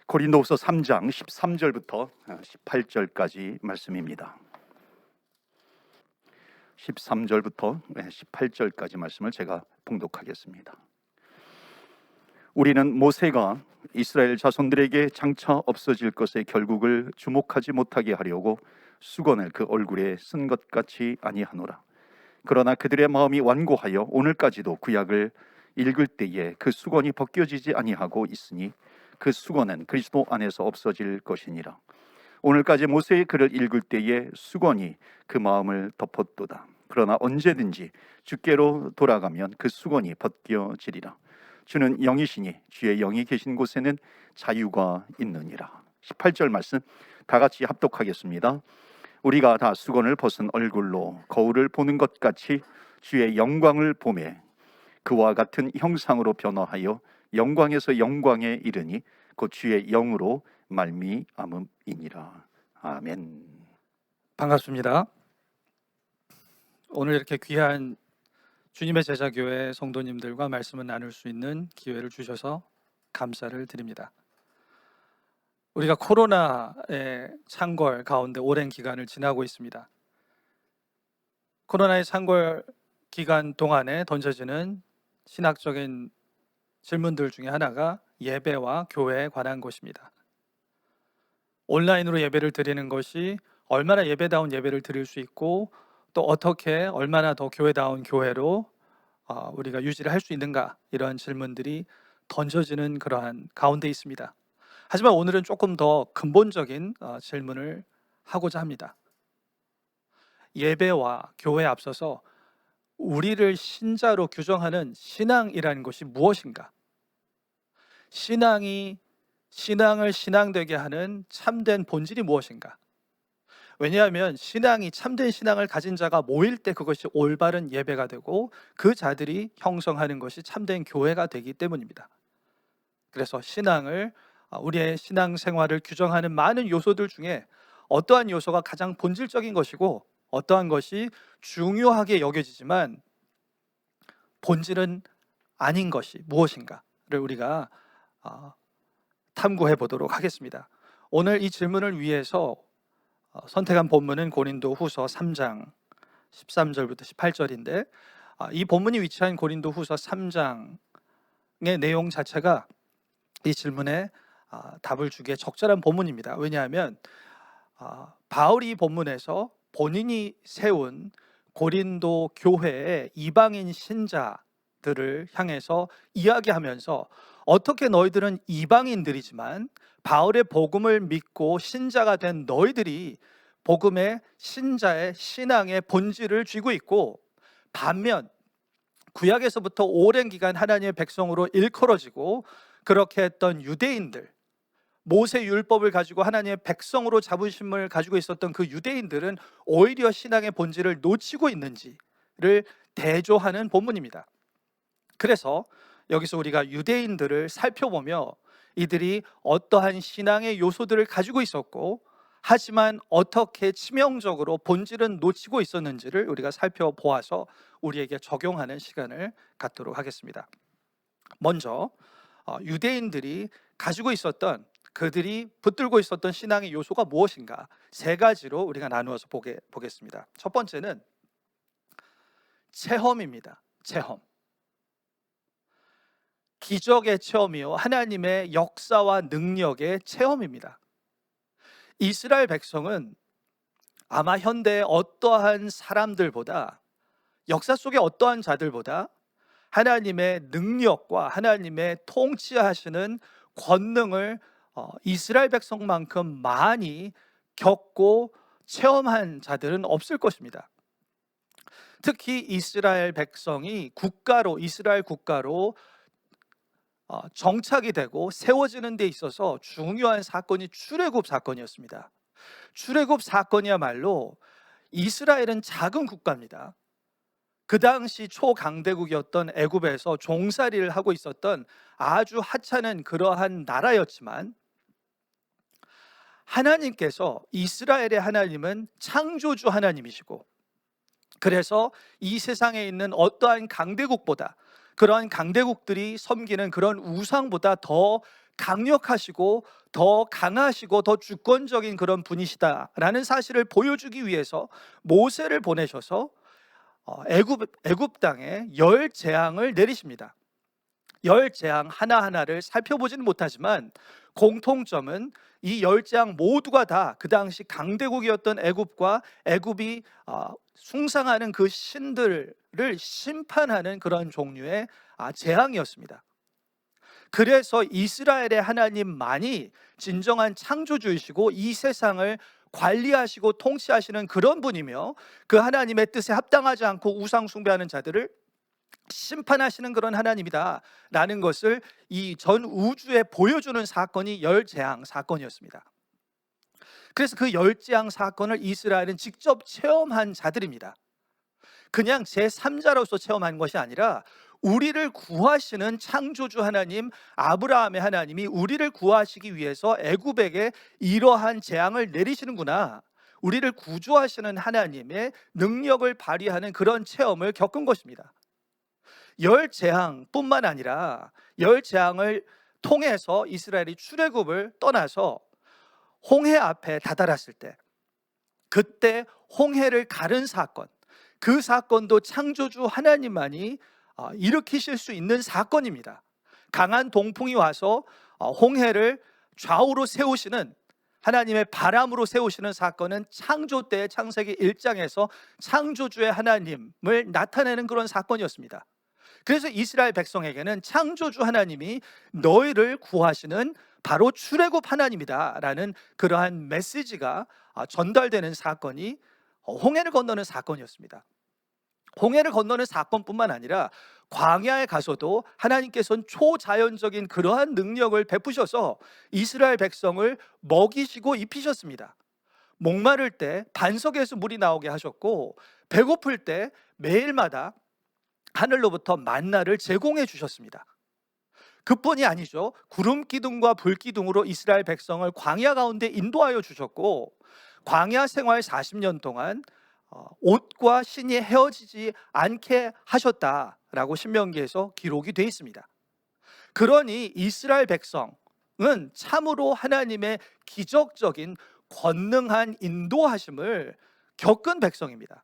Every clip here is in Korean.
고린도후서 3장 13절부터 18절까지 말씀입니다. 13절부터 18절까지 말씀을 제가 봉독하겠습니다. 우리는 모세가 이스라엘 자손들에게 장차 없어질 것의 결국을 주목하지 못하게 하려고 수건을 그 얼굴에 쓴 것 같이 아니하노라. 그러나 그들의 마음이 완고하여 오늘까지도 구약을 읽을 때에 그 수건이 벗겨지지 아니하고 있으니 그 수건은 그리스도 안에서 없어질 것이니라. 오늘까지 모세의 글을 읽을 때에 수건이 그 마음을 덮었도다. 그러나 언제든지 주께로 돌아가면 그 수건이 벗겨지리라. 주는 영이시니 주의 영이 계신 곳에는 자유가 있느니라. 18절 말씀 다 같이 합독하겠습니다. 우리가 다 수건을 벗은 얼굴로 거울을 보는 것 같이 주의 영광을 보매 그와 같은 형상으로 변화하여 영광에서 영광에 이르니 곧 주의 영으로 말미암음이니라. 아멘. 반갑습니다. 오늘 이렇게 귀한 주님의 제자교회 성도님들과 말씀을 나눌 수 있는 기회를 주셔서 감사를 드립니다. 우리가 코로나의 창궐 가운데 오랜 기간을 지나고 있습니다. 코로나의 창궐 기간 동안에 던져지는 신학적인 질문들 중에 하나가 예배와 교회에 관한 것입니다. 온라인으로 예배를 드리는 것이 얼마나 예배다운 예배를 드릴 수 있고 또 어떻게 얼마나 더 교회다운 교회로 우리가 유지를 할 수 있는가, 이러한 질문들이 던져지는 그러한 가운데 있습니다. 하지만 오늘은 조금 더 근본적인 질문을 하고자 합니다. 예배와 교회에 앞서서 우리를 신자로 규정하는 신앙이라는 것이 무엇인가? 신앙을 신앙되게 하는 참된 본질이 무엇인가? 왜냐하면 신앙이 참된 신앙을 가진 자가 모일 때 그것이 올바른 예배가 되고 그 자들이 형성하는 것이 참된 교회가 되기 때문입니다. 그래서 신앙을, 우리의 신앙생활을 규정하는 많은 요소들 중에 어떠한 요소가 가장 본질적인 것이고 어떠한 것이 중요하게 여겨지지만 본질은 아닌 것이 무엇인가를 우리가 탐구해 보도록 하겠습니다. 오늘 이 질문을 위해서 선택한 본문은 고린도후서 3장 13절부터 18절인데 이 본문이 위치한 고린도후서 3장의 내용 자체가 이 질문에 답을 주기에 적절한 본문입니다. 왜냐하면 바울이 이 본문에서 본인이 세운 고린도 교회의 이방인 신자들을 향해서 이야기하면서 어떻게 너희들은 이방인들이지만 바울의 복음을 믿고 신자가 된 너희들이 복음의 신자의 신앙의 본질을 쥐고 있고, 반면 구약에서부터 오랜 기간 하나님의 백성으로 일컬어지고 그렇게 했던 유대인들, 모세 율법을 가지고 하나님의 백성으로 자부심을 가지고 있었던 그 유대인들은 오히려 신앙의 본질을 놓치고 있는지를 대조하는 본문입니다. 그래서 여기서 우리가 유대인들을 살펴보며 이들이 어떠한 신앙의 요소들을 가지고 있었고 하지만 어떻게 치명적으로 본질은 놓치고 있었는지를 우리가 살펴보아서 우리에게 적용하는 시간을 갖도록 하겠습니다. 먼저 유대인들이 가지고 있었던, 그들이 붙들고 있었던 신앙의 요소가 무엇인가, 세 가지로 우리가 나누어서 보겠습니다. 첫 번째는 체험입니다. 체험. 기적의 체험이요, 하나님의 역사와 능력의 체험입니다. 이스라엘 백성은 아마 현대의 어떠한 사람들보다, 역사 속의 어떠한 자들보다 하나님의 능력과 하나님의 통치하시는 권능을 이스라엘 백성만큼 많이 겪고 체험한 자들은 없을 것입니다. 특히 이스라엘 백성이 이스라엘 국가로 정착이 되고 세워지는 데 있어서 중요한 사건이 출애굽 사건이었습니다. 출애굽 사건이야말로 이스라엘은 작은 국가입니다. 그 당시 초강대국이었던 애굽에서 종살이를 하고 있었던 아주 하찮은 그러한 나라였지만 하나님께서, 이스라엘의 하나님은 창조주 하나님이시고, 그래서 이 세상에 있는 어떠한 강대국보다, 그러한 강대국들이 섬기는 그런 우상보다 더 강력하시고 더 강하시고 더 주권적인 그런 분이시다라는 사실을 보여주기 위해서 모세를 보내셔서 애굽 땅에 열 재앙을 내리십니다. 열 재앙 하나하나를 살펴보지는 못하지만 공통점은 이 열 재앙 모두가 다 그 당시 강대국이었던 애굽과 애굽이 숭상하는 그 신들을 심판하는 그런 종류의 재앙이었습니다. 그래서 이스라엘의 하나님만이 진정한 창조주이시고 이 세상을 관리하시고 통치하시는 그런 분이며, 그 하나님의 뜻에 합당하지 않고 우상 숭배하는 자들을 심판하시는 그런 하나님이다 라는 것을 이 전 우주에 보여주는 사건이 열재앙 사건이었습니다. 그래서 그 열재앙 사건을 이스라엘은 직접 체험한 자들입니다. 그냥 제3자로서 체험한 것이 아니라 우리를 구하시는 창조주 하나님, 아브라함의 하나님이 우리를 구하시기 위해서 애굽에게 이러한 재앙을 내리시는구나, 우리를 구조하시는 하나님의 능력을 발휘하는 그런 체험을 겪은 것입니다. 열 재앙뿐만 아니라 열 재앙을 통해서 이스라엘이 출애굽을 떠나서 홍해 앞에 다다랐을 때, 그때 홍해를 가른 사건, 그 사건도 창조주 하나님만이 일으키실 수 있는 사건입니다. 강한 동풍이 와서 홍해를 좌우로 세우시는, 하나님의 바람으로 세우시는 사건은 창조 때 창세기 1장에서 창조주의 하나님을 나타내는 그런 사건이었습니다. 그래서 이스라엘 백성에게는 창조주 하나님이 너희를 구하시는 바로 출애굽 하나님이다 라는 그러한 메시지가 전달되는 사건이 홍해를 건너는 사건이었습니다. 홍해를 건너는 사건뿐만 아니라 광야에 가서도 하나님께서는 초자연적인 그러한 능력을 베푸셔서 이스라엘 백성을 먹이시고 입히셨습니다. 목마를 때 반석에서 물이 나오게 하셨고, 배고플 때 매일마다 하늘로부터 만나를 제공해 주셨습니다. 그뿐이 아니죠. 구름 기둥과 불 기둥으로 이스라엘 백성을 광야 가운데 인도하여 주셨고, 광야 생활 40년 동안 옷과 신이 헤어지지 않게 하셨다라고 신명기에서 기록이 되어 있습니다. 그러니 이스라엘 백성은 참으로 하나님의 기적적인 권능한 인도하심을 겪은 백성입니다.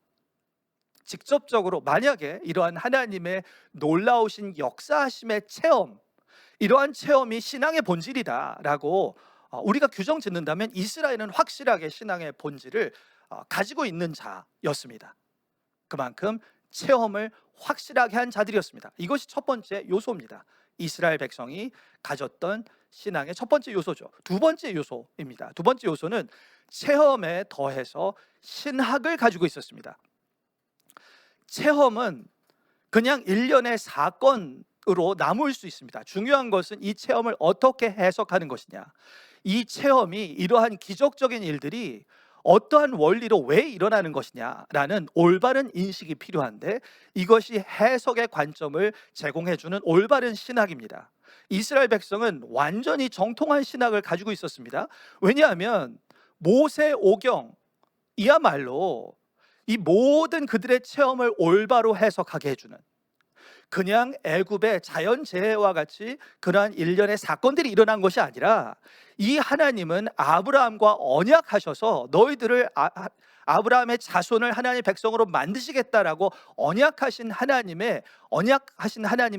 직접적으로 만약에 이러한 하나님의 놀라우신 역사하심의 체험, 이러한 체험이 신앙의 본질이다라고 우리가 규정 짓는다면 이스라엘은 확실하게 신앙의 본질을 가지고 있는 자였습니다. 그만큼 체험을 확실하게 한 자들이었습니다. 이것이 첫 번째 요소입니다. 이스라엘 백성이 가졌던 신앙의 첫 번째 요소죠. 두 번째 요소입니다. 두 번째 요소는 체험에 더해서 신학을 가지고 있었습니다. 체험은 그냥 일련의 사건으로 남을 수 있습니다. 중요한 것은 이 체험을 어떻게 해석하는 것이냐, 이 체험이, 이러한 기적적인 일들이 어떠한 원리로 왜 일어나는 것이냐라는 올바른 인식이 필요한데, 이것이 해석의 관점을 제공해주는 올바른 신학입니다. 이스라엘 백성은 완전히 정통한 신학을 가지고 있었습니다. 왜냐하면 모세오경이야말로 이 모든 그들의 체험을 올바로 해석하게 해주는, 그냥 애굽의 자연재해와 같이 그러한 일련의 사건들이 일어난 것이 아니라, 이 하나님은 아브라함과 언약하셔서 너희들을 아브라함의 자손을 하나님의 백성으로 만드시겠다라고 언약하신 하나님의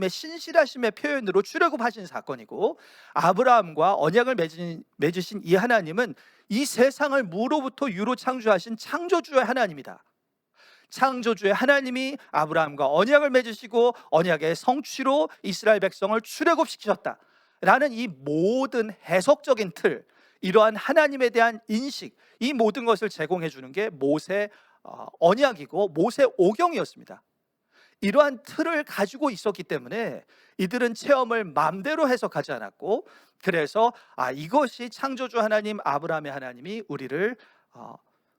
신실하심의 표현으로 출애굽하신 사건이고, 아브라함과 언약을 맺으신 이 하나님은 이 세상을 무로부터 유로 창조하신 창조주의 하나님이다. 창조주의 하나님이 아브라함과 언약을 맺으시고 언약의 성취로 이스라엘 백성을 출애굽시키셨다 라는 이 모든 해석적인 틀, 이러한 하나님에 대한 인식, 이 모든 것을 제공해 주는 게 모세 언약이고 모세 오경이었습니다. 이러한 틀을 가지고 있었기 때문에 이들은 체험을 마음대로 해석하지 않았고, 그래서 이것이 창조주 하나님, 아브라함의 하나님이 우리를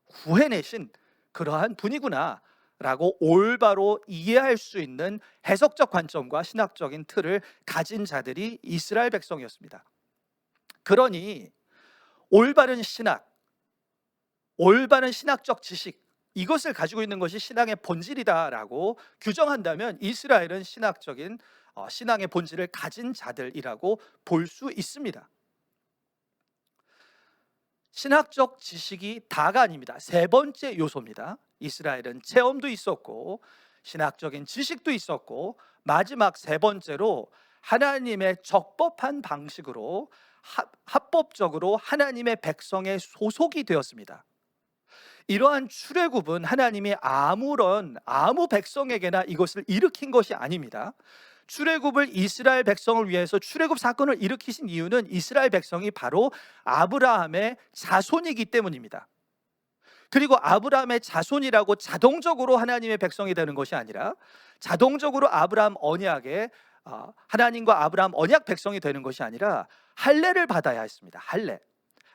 구해내신 그러한 분이구나 라고 올바로 이해할 수 있는 해석적 관점과 신학적인 틀을 가진 자들이 이스라엘 백성이었습니다. 그러니 올바른 신학, 올바른 신학적 지식, 이것을 가지고 있는 것이 신앙의 본질이다라고 규정한다면 이스라엘은 신학적인 신앙의 본질을 가진 자들이라고 볼 수 있습니다. 신학적 지식이 다가 아닙니다. 세 번째 요소입니다. 이스라엘은 체험도 있었고 신학적인 지식도 있었고 마지막 세 번째로 하나님의 적법한 방식으로 합법적으로 하나님의 백성의 소속이 되었습니다. 이러한 출애굽은 하나님이 아무 백성에게나 이것을 일으킨 것이 아닙니다. 출애굽을 이스라엘 백성을 위해서 출애굽 사건을 일으키신 이유는 이스라엘 백성이 바로 아브라함의 자손이기 때문입니다. 그리고 아브라함의 자손이라고 자동적으로 하나님의 백성이 되는 것이 아니라 자동적으로 아브라함 언약의 하나님과 아브라함 언약 백성이 되는 것이 아니라 할례를 받아야 했습니다. 할례.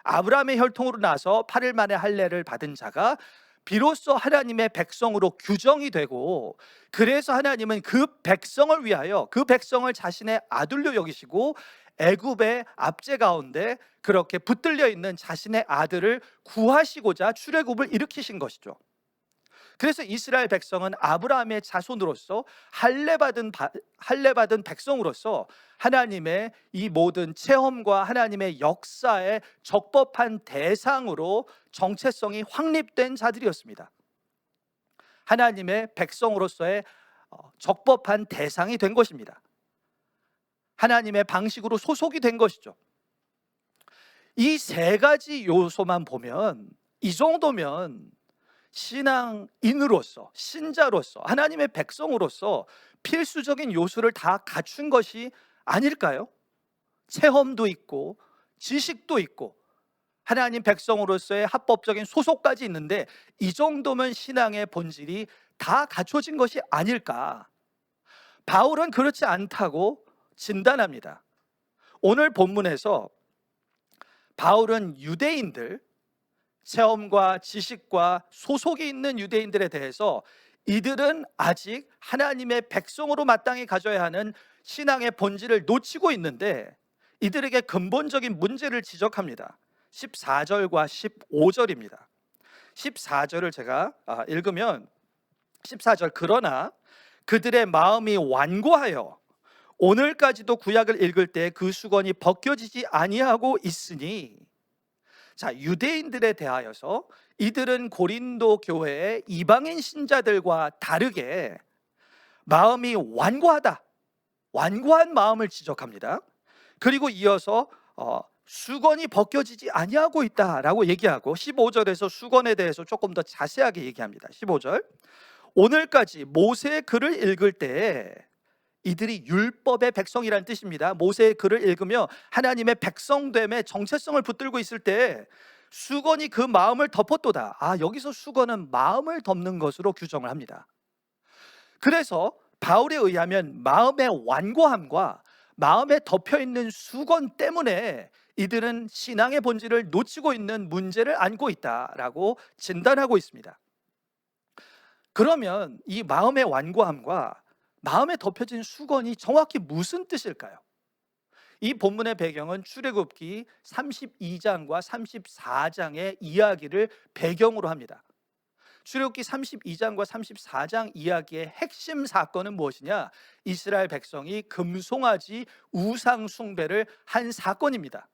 아브라함의 혈통으로 나서 8일 만에 할례를 받은 자가 비로소 하나님의 백성으로 규정이 되고, 그래서 하나님은 그 백성을 위하여 그 백성을 자신의 아들로 여기시고 애굽의 압제 가운데 그렇게 붙들려 있는 자신의 아들을 구하시고자 출애굽을 일으키신 것이죠. 그래서 이스라엘 백성은 아브라함의 자손으로서 할례받은 백성으로서 하나님의 이 모든 체험과 하나님의 역사의 적법한 대상으로 정체성이 확립된 자들이었습니다. 하나님의 백성으로서의 적법한 대상이 된 것입니다. 하나님의 방식으로 소속이 된 것이죠. 이 세 가지 요소만 보면, 이 정도면 신앙인으로서, 신자로서, 하나님의 백성으로서 필수적인 요소를 다 갖춘 것이 아닐까요? 체험도 있고 지식도 있고 하나님 백성으로서의 합법적인 소속까지 있는데 이 정도면 신앙의 본질이 다 갖춰진 것이 아닐까? 바울은 그렇지 않다고 진단합니다. 오늘 본문에서 바울은 유대인들, 체험과 지식과 소속이 있는 유대인들에 대해서 이들은 아직 하나님의 백성으로 마땅히 가져야 하는 신앙의 본질을 놓치고 있는데 이들에게 근본적인 문제를 지적합니다. 14절과 15절입니다. 14절을 제가 읽으면 14절, 그러나 그들의 마음이 완고하여 오늘까지도 구약을 읽을 때 그 수건이 벗겨지지 아니하고 있으니, 자, 유대인들에 대하여서 이들은 고린도 교회의 이방인 신자들과 다르게 마음이 완고하다, 완고한 마음을 지적합니다. 그리고 이어서 수건이 벗겨지지 아니하고 있다라고 얘기하고 15절에서 수건에 대해서 조금 더 자세하게 얘기합니다. 15절, 오늘까지 모세의 글을 읽을 때, 이들이 율법의 백성이라는 뜻입니다. 모세의 글을 읽으며 하나님의 백성됨의 정체성을 붙들고 있을 때 수건이 그 마음을 덮었도다. 여기서 수건은 마음을 덮는 것으로 규정을 합니다. 그래서 바울에 의하면 마음의 완고함과 마음에 덮여있는 수건 때문에 이들은 신앙의 본질을 놓치고 있는 문제를 안고 있다라고 진단하고 있습니다. 그러면 이 마음의 완고함과 마음에 덮여진 수건이 정확히 무슨 뜻일까요? 이 본문의 배경은 출애굽기 32장과 34장의 이야기를 배경으로 합니다. 출애굽기 32장과 34장 이야기의 핵심 사건은 무엇이냐? 이스라엘 백성이 금송아지 우상 숭배를 한 사건입니다.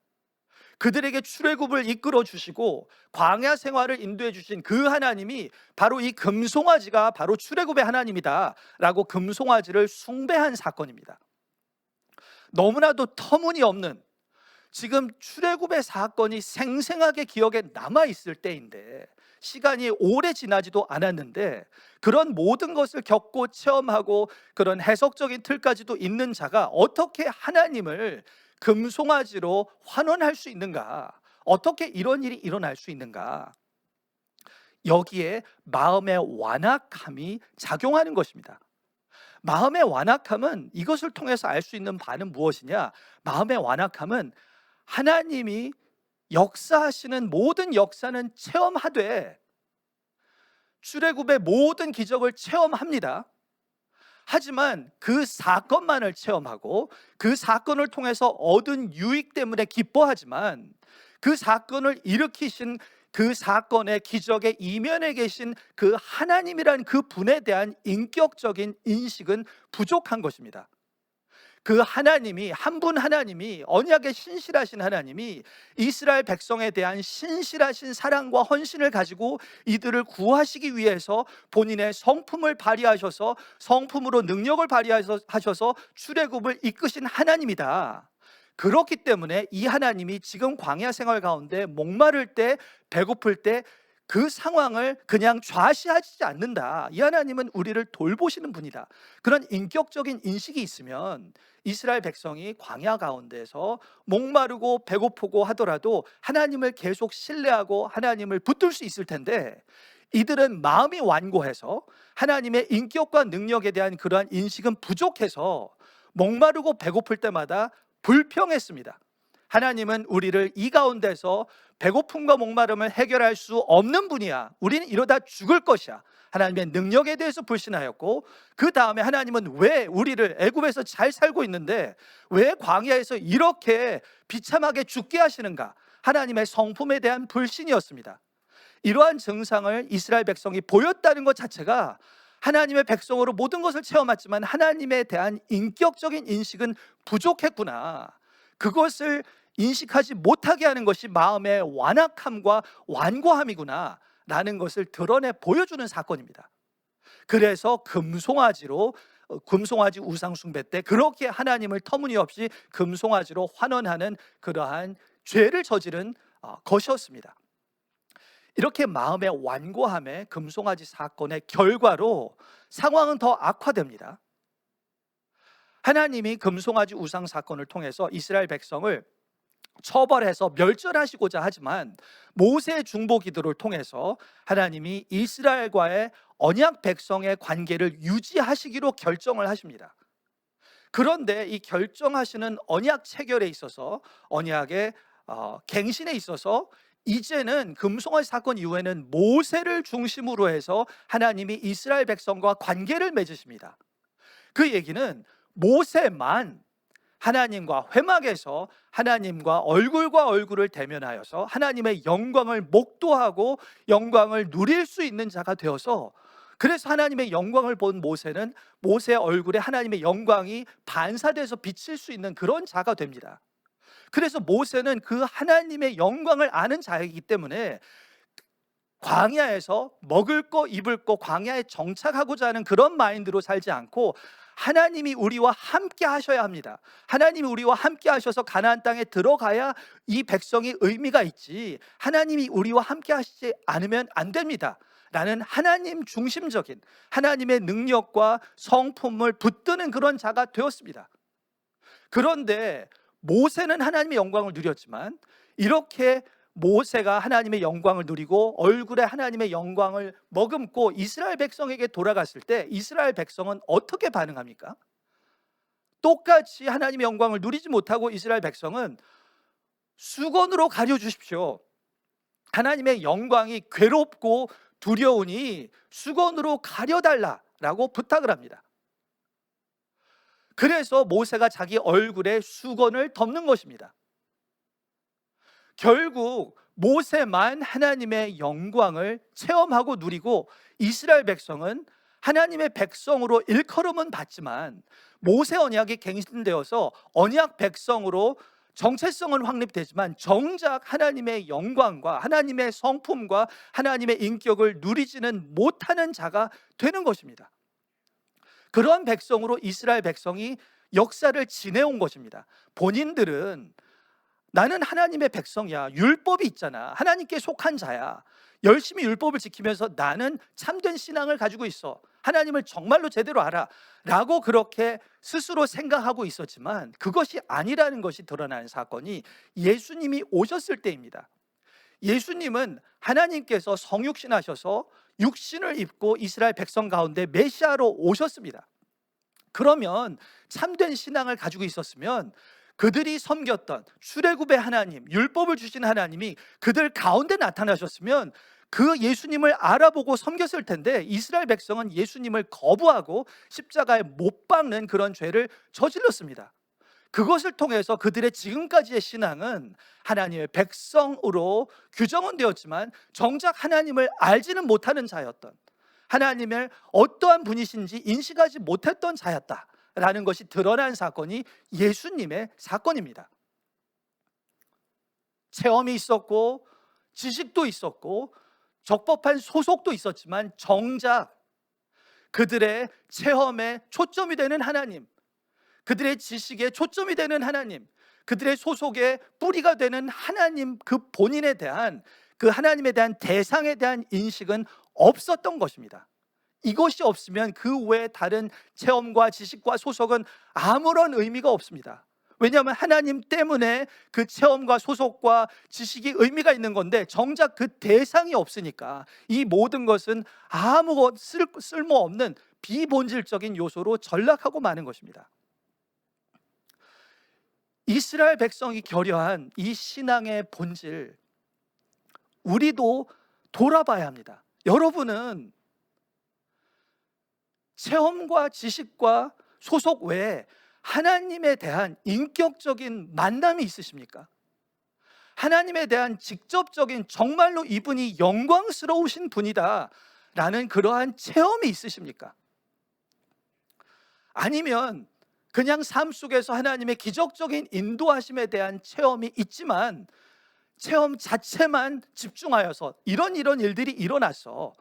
그들에게 출애굽을 이끌어 주시고 광야 생활을 인도해 주신 그 하나님이 바로 이 금송아지가 바로 출애굽의 하나님이다 라고 금송아지를 숭배한 사건입니다. 너무나도 터무니없는, 지금 출애굽의 사건이 생생하게 기억에 남아있을 때인데, 시간이 오래 지나지도 않았는데 그런 모든 것을 겪고 체험하고 그런 해석적인 틀까지도 있는 자가 어떻게 하나님을 금송아지로 환원할 수 있는가? 어떻게 이런 일이 일어날 수 있는가? 여기에 마음의 완악함이 작용하는 것입니다. 마음의 완악함은, 이것을 통해서 알 수 있는 바는 무엇이냐? 마음의 완악함은 하나님이 역사하시는 모든 역사는 체험하되 출애굽의 모든 기적을 체험합니다. 하지만 그 사건만을 체험하고 그 사건을 통해서 얻은 유익 때문에 기뻐하지만 그 사건을 일으키신 그 사건의 기적의 이면에 계신 그 하나님이란 그 분에 대한 인격적인 인식은 부족한 것입니다. 그 하나님이, 한 분 하나님이, 언약의 신실하신 하나님이 이스라엘 백성에 대한 신실하신 사랑과 헌신을 가지고 이들을 구하시기 위해서 본인의 성품을 발휘하셔서, 성품으로 능력을 발휘하셔서 출애굽을 이끄신 하나님이다. 그렇기 때문에 이 하나님이 지금 광야 생활 가운데 목마를 때, 배고플 때 그 상황을 그냥 좌시하지 않는다. 이 하나님은 우리를 돌보시는 분이다. 그런 인격적인 인식이 있으면 이스라엘 백성이 광야 가운데서 목마르고 배고프고 하더라도 하나님을 계속 신뢰하고 하나님을 붙들 수 있을 텐데, 이들은 마음이 완고해서 하나님의 인격과 능력에 대한 그러한 인식은 부족해서 목마르고 배고플 때마다 불평했습니다. 하나님은 우리를 이 가운데서 배고픔과 목마름을 해결할 수 없는 분이야. 우리는 이러다 죽을 것이야. 하나님의 능력에 대해서 불신하였고, 그 다음에 하나님은 왜 우리를 애굽에서 잘 살고 있는데 왜 광야에서 이렇게 비참하게 죽게 하시는가? 하나님의 성품에 대한 불신이었습니다. 이러한 증상을 이스라엘 백성이 보였다는 것 자체가 하나님의 백성으로 모든 것을 체험했지만 하나님에 대한 인격적인 인식은 부족했구나, 그것을 인식하지 못하게 하는 것이 마음의 완악함과 완고함이구나 라는 것을 드러내 보여주는 사건입니다. 그래서 금송아지 우상 숭배 때 그렇게 하나님을 터무니없이 금송아지로 환원하는 그러한 죄를 저지른 것이었습니다. 이렇게 마음의 완고함의 금송아지 사건의 결과로 상황은 더 악화됩니다. 하나님이 금송아지 우상 사건을 통해서 이스라엘 백성을 처벌해서 멸절하시고자 하지만 모세의 중보 기도를 통해서 하나님이 이스라엘과의 언약 백성의 관계를 유지하시기로 결정을 하십니다. 그런데 이 결정하시는 언약 체결에 있어서, 언약의 갱신에 있어서 이제는 금송아지 사건 이후에는 모세를 중심으로 해서 하나님이 이스라엘 백성과 관계를 맺으십니다. 그 얘기는 모세만 하나님과 회막에서 하나님과 얼굴과 얼굴을 대면하여서 하나님의 영광을 목도하고 영광을 누릴 수 있는 자가 되어서, 그래서 하나님의 영광을 본 모세는 모세의 얼굴에 하나님의 영광이 반사돼서 비칠 수 있는 그런 자가 됩니다. 그래서 모세는 그 하나님의 영광을 아는 자이기 때문에 광야에서 먹을 거 입을 거 광야에 정착하고자 하는 그런 마인드로 살지 않고, 하나님이 우리와 함께 하셔야 합니다. 하나님이 우리와 함께 하셔서 가나안 땅에 들어가야 이 백성이 의미가 있지, 하나님이 우리와 함께 하시지 않으면 안 됩니다 라는 하나님 중심적인 하나님의 능력과 성품을 붙드는 그런 자가 되었습니다. 그런데 모세는 하나님의 영광을 누렸지만, 이렇게 모세가 하나님의 영광을 누리고 얼굴에 하나님의 영광을 머금고 이스라엘 백성에게 돌아갔을 때 이스라엘 백성은 어떻게 반응합니까? 똑같이 하나님의 영광을 누리지 못하고 이스라엘 백성은 수건으로 가려주십시오, 하나님의 영광이 괴롭고 두려우니 수건으로 가려달라라고 부탁을 합니다. 그래서 모세가 자기 얼굴에 수건을 덮는 것입니다. 결국 모세만 하나님의 영광을 체험하고 누리고 이스라엘 백성은 하나님의 백성으로 일컬음은 받지만 모세 언약이 갱신되어서 언약 백성으로 정체성은 확립되지만 정작 하나님의 영광과 하나님의 성품과 하나님의 인격을 누리지는 못하는 자가 되는 것입니다. 그런 백성으로 이스라엘 백성이 역사를 지내온 것입니다. 본인들은 나는 하나님의 백성이야, 율법이 있잖아, 하나님께 속한 자야, 열심히 율법을 지키면서 나는 참된 신앙을 가지고 있어, 하나님을 정말로 제대로 알아 라고 그렇게 스스로 생각하고 있었지만 그것이 아니라는 것이 드러나는 사건이 예수님이 오셨을 때입니다. 예수님은 하나님께서 성육신하셔서 육신을 입고 이스라엘 백성 가운데 메시아로 오셨습니다. 그러면 참된 신앙을 가지고 있었으면 그들이 섬겼던 출애굽의 하나님, 율법을 주신 하나님이 그들 가운데 나타나셨으면 그 예수님을 알아보고 섬겼을 텐데, 이스라엘 백성은 예수님을 거부하고 십자가에 못 박는 그런 죄를 저질렀습니다. 그것을 통해서 그들의 지금까지의 신앙은 하나님의 백성으로 규정은 되었지만 정작 하나님을 알지는 못하는 자였던, 하나님을 어떠한 분이신지 인식하지 못했던 자였다 라는 것이 드러난 사건이 예수님의 사건입니다. 체험이 있었고 지식도 있었고 적법한 소속도 있었지만 정작 그들의 체험에 초점이 되는 하나님, 그들의 지식에 초점이 되는 하나님, 그들의 소속의 뿌리가 되는 하나님, 그 본인에 대한, 그 하나님에 대한 대상에 대한 인식은 없었던 것입니다. 이것이 없으면 그 외에 다른 체험과 지식과 소속은 아무런 의미가 없습니다. 왜냐하면 하나님 때문에 그 체험과 소속과 지식이 의미가 있는 건데 정작 그 대상이 없으니까 이 모든 것은 아무 쓸모없는 비본질적인 요소로 전락하고 마는 것입니다. 이스라엘 백성이 결여한 이 신앙의 본질, 우리도 돌아봐야 합니다. 여러분은 체험과 지식과 소속 외에 하나님에 대한 인격적인 만남이 있으십니까? 하나님에 대한 직접적인, 정말로 이분이 영광스러우신 분이다 라는 그러한 체험이 있으십니까? 아니면 그냥 삶 속에서 하나님의 기적적인 인도하심에 대한 체험이 있지만 체험 자체만 집중하여서 이런 일들이 일어나서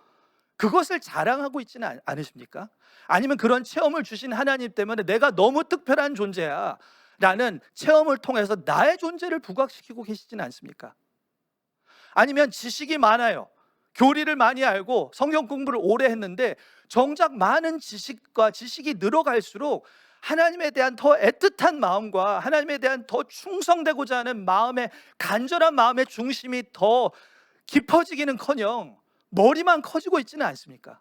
그것을 자랑하고 있지는 않으십니까? 아니면 그런 체험을 주신 하나님 때문에 내가 너무 특별한 존재야 라는 체험을 통해서 나의 존재를 부각시키고 계시지는 않습니까? 아니면 지식이 많아요, 교리를 많이 알고 성경 공부를 오래 했는데 정작 많은 지식이 늘어갈수록 하나님에 대한 더 애틋한 마음과 하나님에 대한 더 충성되고자 하는 마음의 간절한 마음의 중심이 더 깊어지기는커녕 머리만 커지고 있지는 않습니까?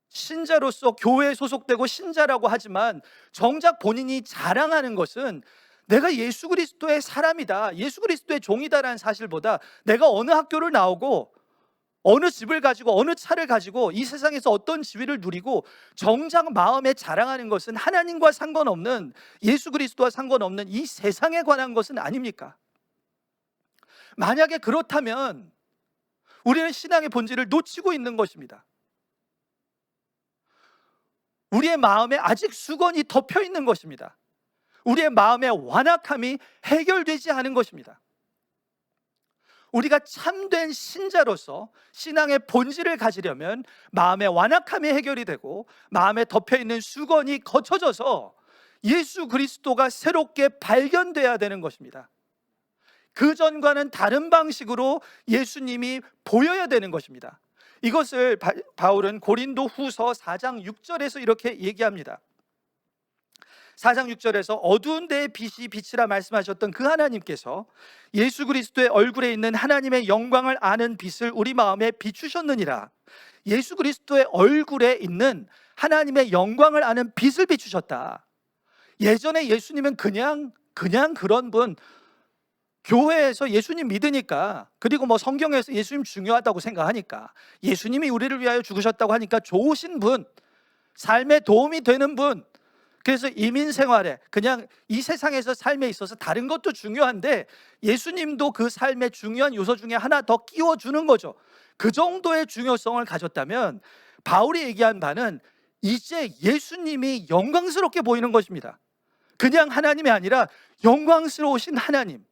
신자로서 교회에 소속되고 신자라고 하지만 정작 본인이 자랑하는 것은 내가 예수 그리스도의 사람이다, 예수 그리스도의 종이다라는 사실보다 내가 어느 학교를 나오고 어느 집을 가지고 어느 차를 가지고 이 세상에서 어떤 지위를 누리고 정작 마음에 자랑하는 것은 하나님과 상관없는, 예수 그리스도와 상관없는 이 세상에 관한 것은 아닙니까? 만약에 그렇다면 우리는 신앙의 본질을 놓치고 있는 것입니다. 우리의 마음에 아직 수건이 덮여 있는 것입니다. 우리의 마음의 완악함이 해결되지 않은 것입니다. 우리가 참된 신자로서 신앙의 본질을 가지려면 마음의 완악함이 해결이 되고 마음에 덮여있는 수건이 거쳐져서 예수 그리스도가 새롭게 발견돼야 되는 것입니다. 그 전과는 다른 방식으로 예수님이 보여야 되는 것입니다. 이것을 바울은 고린도 후서 4장 6절에서 이렇게 얘기합니다. 4장 6절에서 어두운 데에 빛이 빛이라 말씀하셨던 그 하나님께서 예수 그리스도의 얼굴에 있는 하나님의 영광을 아는 빛을 우리 마음에 비추셨느니라. 예수 그리스도의 얼굴에 있는 하나님의 영광을 아는 빛을 비추셨다. 예전에 예수님은 그냥 그런 분, 교회에서 예수님 믿으니까, 그리고 뭐 성경에서 예수님 중요하다고 생각하니까, 예수님이 우리를 위하여 죽으셨다고 하니까 좋으신 분, 삶에 도움이 되는 분, 그래서 이민 생활에 그냥 이 세상에서 삶에 있어서 다른 것도 중요한데 예수님도 그 삶의 중요한 요소 중에 하나 더 끼워주는 거죠. 그 정도의 중요성을 가졌다면 바울이 얘기한 바는 이제 예수님이 영광스럽게 보이는 것입니다. 그냥 하나님이 아니라 영광스러우신 하나님,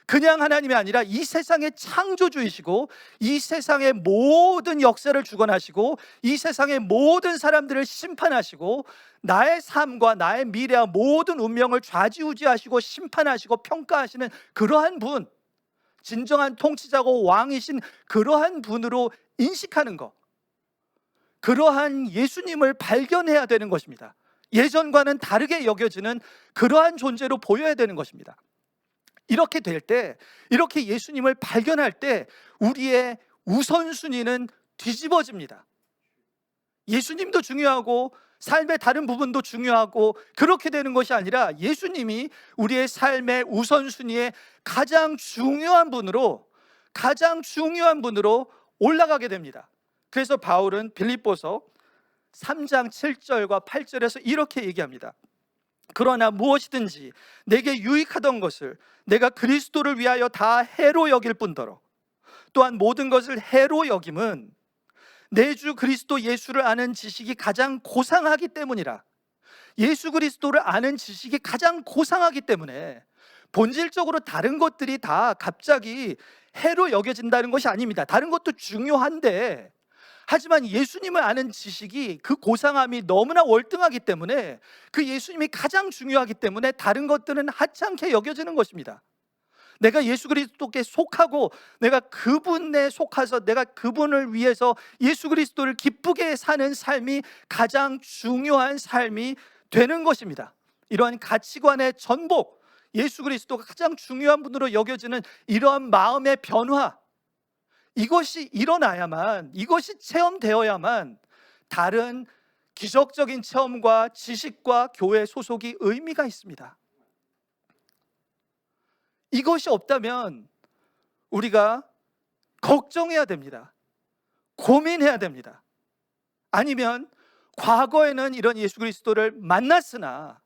그냥 하나님이 아니라 이 세상의 창조주이시고 이 세상의 모든 역사를 주관하시고 이 세상의 모든 사람들을 심판하시고 나의 삶과 나의 미래와 모든 운명을 좌지우지하시고 심판하시고 평가하시는 그러한 분, 진정한 통치자고 왕이신 그러한 분으로 인식하는 것, 그러한 예수님을 발견해야 되는 것입니다. 예전과는 다르게 여겨지는 그러한 존재로 보여야 되는 것입니다. 이렇게 될 때, 이렇게 예수님을 발견할 때 우리의 우선순위는 뒤집어집니다. 예수님도 중요하고 삶의 다른 부분도 중요하고 그렇게 되는 것이 아니라 예수님이 우리의 삶의 우선순위에 가장 중요한 분으로 올라가게 됩니다. 그래서 바울은 빌립보서 3장 7절과 8절에서 이렇게 얘기합니다. 그러나 무엇이든지 내게 유익하던 것을 내가 그리스도를 위하여 다 해로 여길 뿐더러 또한 모든 것을 해로 여김은 내 주 그리스도 예수를 아는 지식이 가장 고상하기 때문이라. 예수 그리스도를 아는 지식이 가장 고상하기 때문에 본질적으로 다른 것들이 다 갑자기 해로 여겨진다는 것이 아닙니다. 다른 것도 중요한데, 하지만 예수님을 아는 지식이 그 고상함이 너무나 월등하기 때문에 그 예수님이 가장 중요하기 때문에 다른 것들은 하찮게 여겨지는 것입니다. 내가 예수 그리스도께 속하고 내가 그분에 속해서 내가 그분을 위해서 예수 그리스도를 기쁘게 사는 삶이 가장 중요한 삶이 되는 것입니다. 이러한 가치관의 전복, 예수 그리스도가 가장 중요한 분으로 여겨지는 이러한 마음의 변화, 이것이 일어나야만, 이것이 체험되어야만 다른 기적적인 체험과 지식과 교회 소속이 의미가 있습니다. 이것이 없다면 우리가 걱정해야 됩니다. 고민해야 됩니다. 아니면 과거에는 이런 예수 그리스도를 만났으나,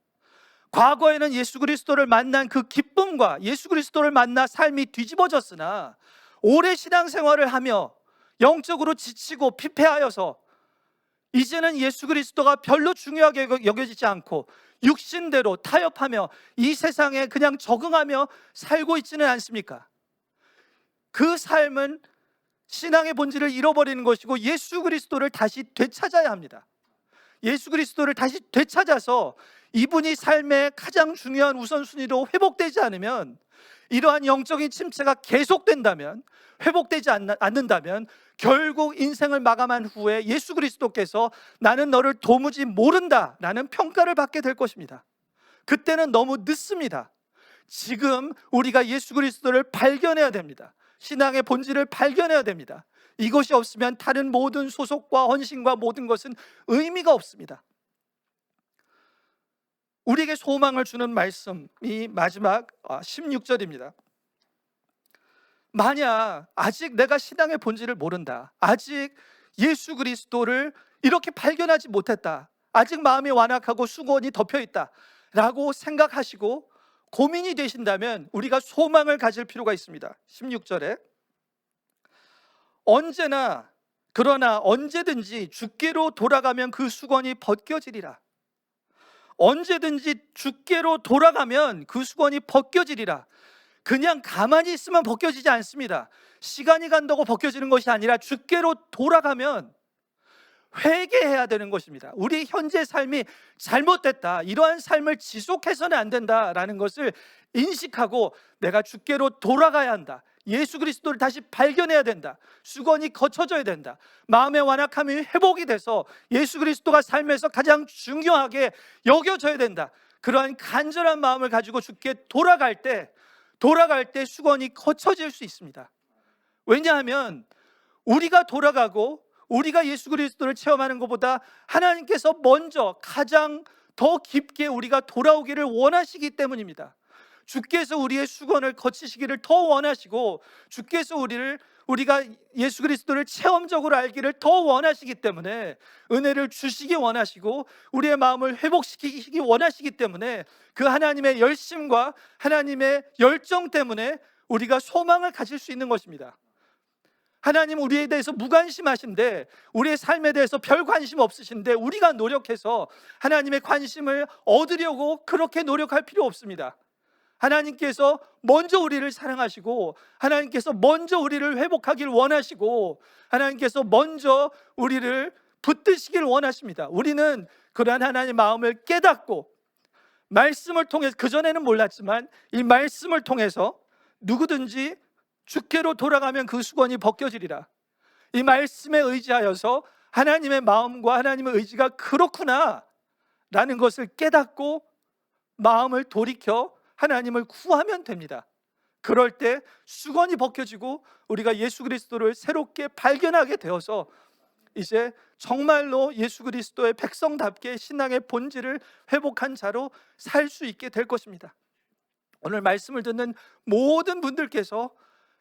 과거에는 예수 그리스도를 만난 그 기쁨과 예수 그리스도를 만나 삶이 뒤집어졌으나, 오래 신앙생활을 하며 영적으로 지치고 피폐하여서 이제는 예수 그리스도가 별로 중요하게 여겨지지 않고 육신대로 타협하며 이 세상에 그냥 적응하며 살고 있지는 않습니까? 그 삶은 신앙의 본질을 잃어버리는 것이고 예수 그리스도를 다시 되찾아야 합니다. 예수 그리스도를 다시 되찾아서 이분이 삶의 가장 중요한 우선순위로 회복되지 않으면, 이러한 영적인 침체가 계속된다면, 회복되지 않는다면 결국 인생을 마감한 후에 예수 그리스도께서 나는 너를 도무지 모른다라는 평가를 받게 될 것입니다. 그때는 너무 늦습니다. 지금 우리가 예수 그리스도를 발견해야 됩니다. 신앙의 본질을 발견해야 됩니다. 이것이 없으면 다른 모든 소속과 헌신과 모든 것은 의미가 없습니다. 우리에게 소망을 주는 말씀이 마지막 16절입니다. 만약 아직 내가 신앙의 본질을 모른다, 아직 예수 그리스도를 이렇게 발견하지 못했다, 아직 마음이 완악하고 수고원이 덮여있다 라고 생각하시고 고민이 되신다면 우리가 소망을 가질 필요가 있습니다. 16절에 언제나 그러나 언제든지 주께로 돌아가면 그 수건이 벗겨지리라. 언제든지 주께로 돌아가면 그 수건이 벗겨지리라. 그냥 가만히 있으면 벗겨지지 않습니다. 시간이 간다고 벗겨지는 것이 아니라 주께로 돌아가면 회개해야 되는 것입니다. 우리 현재 삶이 잘못됐다, 이러한 삶을 지속해서는 안 된다라는 것을 인식하고 내가 주께로 돌아가야 한다, 예수 그리스도를 다시 발견해야 된다, 수건이 거쳐져야 된다, 마음의 완악함이 회복이 돼서 예수 그리스도가 삶에서 가장 중요하게 여겨져야 된다. 그러한 간절한 마음을 가지고 주께 돌아갈 때 수건이 거쳐질 수 있습니다. 왜냐하면 우리가 돌아가고 우리가 예수 그리스도를 체험하는 것보다 하나님께서 먼저 가장 더 깊게 우리가 돌아오기를 원하시기 때문입니다. 주께서 우리의 수건을 거치시기를 더 원하시고, 주께서 우리가 예수 그리스도를 체험적으로 알기를 더 원하시기 때문에, 은혜를 주시기 원하시고 우리의 마음을 회복시키기 원하시기 때문에, 그 하나님의 열심과 하나님의 열정 때문에 우리가 소망을 가질 수 있는 것입니다. 하나님 우리에 대해서 무관심하신데, 우리의 삶에 대해서 별 관심 없으신데 우리가 노력해서 하나님의 관심을 얻으려고 그렇게 노력할 필요 없습니다. 하나님께서 먼저 우리를 사랑하시고, 하나님께서 먼저 우리를 회복하길 원하시고, 하나님께서 먼저 우리를 붙드시길 원하십니다. 우리는 그러한 하나님의 마음을 깨닫고 말씀을 통해서, 그전에는 몰랐지만 이 말씀을 통해서 누구든지 주께로 돌아가면 그 수건이 벗겨지리라, 이 말씀에 의지하여서 하나님의 마음과 하나님의 의지가 그렇구나 라는 것을 깨닫고 마음을 돌이켜 하나님을 구하면 됩니다. 그럴 때 수건이 벗겨지고 우리가 예수 그리스도를 새롭게 발견하게 되어서 이제 정말로 예수 그리스도의 백성답게 신앙의 본질을 회복한 자로 살 수 있게 될 것입니다. 오늘 말씀을 듣는 모든 분들께서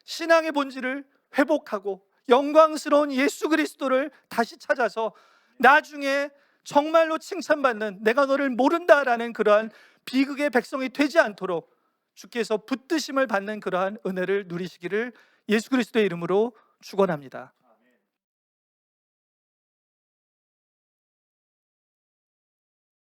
신앙의 본질을 회복하고 영광스러운 예수 그리스도를 다시 찾아서 나중에 정말로 칭찬받는, 내가 너를 모른다라는 그러한 비극의 백성이 되지 않도록 주께서 붙드심을 받는 그러한 은혜를 누리시기를 예수 그리스도의 이름으로 축원합니다.